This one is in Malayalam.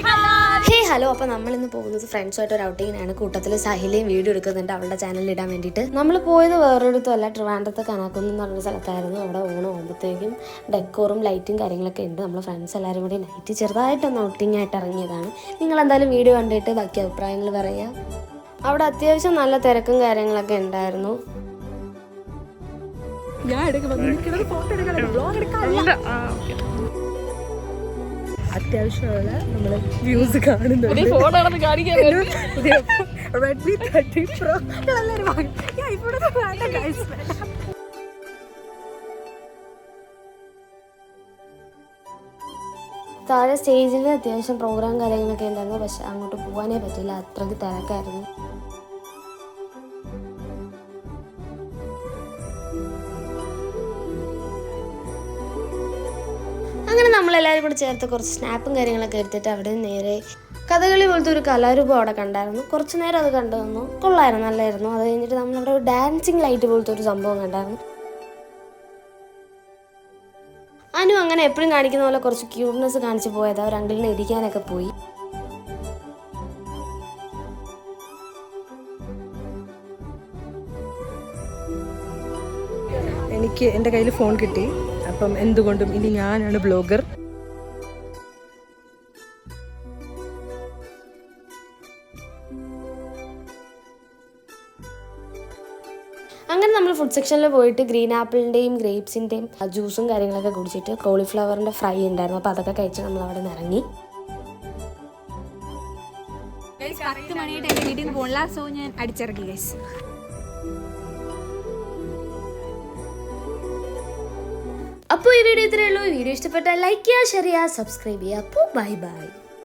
ഹേ ഹലോ, അപ്പോൾ നമ്മളിന്ന് പോകുന്നത് ഫ്രണ്ട്സുമായിട്ട് ഒരു ഔട്ടിങ്ങിനാണ്. കൂട്ടത്തിൽ സഹിലയും വീഡിയോ എടുക്കുന്നുണ്ട് അവളുടെ ചാനലിൽ ഇടാൻ വേണ്ടിയിട്ട്. നമ്മൾ പോയത് വേറൊരിടത്തുമല്ല, ട്രിവാൻഡ്രത്തെ കനാക്കുന്ന് എന്ന് പറഞ്ഞ സ്ഥലത്തായിരുന്നു. അവിടെ ഓണം ആകുമ്പോഴത്തേക്കും ഡെക്കോറും ലൈറ്റും കാര്യങ്ങളൊക്കെ ഉണ്ട്. നമ്മൾ ഫ്രണ്ട്സ് എല്ലാവരും കൂടി നൈറ്റ് ചെറുതായിട്ടൊന്ന് ഔട്ടിംഗ് ആയിട്ട് ഇറങ്ങിയതാണ്. നിങ്ങൾ എന്തായാലും വീഡിയോ കണ്ടിട്ട് ബാക്കി അഭിപ്രായങ്ങൾ പറയാം. അവിടെ അത്യാവശ്യം നല്ല തിരക്കും കാര്യങ്ങളൊക്കെ ഉണ്ടായിരുന്നു. അത്യാവശ്യമുള്ള നമ്മള് വ്യൂസ് കാണുന്നുണ്ട്. റെഡ്മി 30 Pro താഴെ സ്റ്റേജിൽ അത്യാവശ്യം പ്രോഗ്രാം കാര്യങ്ങളൊക്കെ ഉണ്ടായിരുന്നു. പക്ഷെ അങ്ങോട്ട് പോകാനേ പറ്റില്ല, അത്രയ്ക്ക് തിരക്കായിരുന്നു. അങ്ങനെ നമ്മളെല്ലാവരും കൂടെ ചേർത്ത് കുറച്ച് സ്നാപ്പും കാര്യങ്ങളൊക്കെ എടുത്തിട്ട് അവിടെ നേരെ കഥകളി പോലത്തെ ഒരു കലാരൂപം അവിടെ കണ്ടായിരുന്നു. കുറച്ച് നേരം അത് കണ്ടു വന്നു, കൊള്ളായിരുന്നു, നല്ലായിരുന്നു. അത് കഴിഞ്ഞിട്ട് നമ്മളവിടെ ഒരു ഡാൻസിങ് ലൈറ്റ് പോലത്തെ ഒരു സംഭവം കണ്ടായിരുന്നു. അനു അങ്ങനെ എപ്പോഴും കാണിക്കുന്ന പോലെ കുറച്ച് ക്യൂട്ട്നെസ് കാണിച്ച് പോയത്. അവർ അങ്കിളിനെ ഇരിക്കാനൊക്കെ പോയി. എനിക്ക് എൻ്റെ കയ്യിൽ ഫോൺ കിട്ടി. അപ്പം എന്തുകൊണ്ടും ഇനി ഞാനാണ് ബ്ലോഗർ. അങ്ങനെ നമ്മൾ ഫുഡ് സെക്ഷനിൽ പോയിട്ട് ഗ്രീൻ ആപ്പിളിൻ്റെയും ഗ്രേപ്സിൻ്റെയും ജ്യൂസും കാര്യങ്ങളൊക്കെ കുടിച്ചിട്ട് കോളിഫ്ലവറിൻ്റെ ഫ്രൈ ഉണ്ടായിരുന്നു. അപ്പോൾ അതൊക്കെ കഴിച്ച് നമ്മൾ അവിടെ നിന്ന് ഇറങ്ങി. 10 മണിയായിട്ട് എൻ്റെ വീട്ടിൽ നിന്ന് പോണില്ല. സോ ഞാൻ അടിച്ചിറക്കി ഗൈസ്. അപ്പോൾ ഈ വീഡിയോ ഇത്രയേ ഉള്ളൂ. ഈ വീഡിയോ ഇഷ്ടപ്പെട്ടാൽ ലൈക്ക് ചെയ്യുക, ഷെയർ ചെയ്യുക, സബ്സ്ക്രൈബ് ചെയ്യുക. അപ്പോൾ ബൈ ബൈ.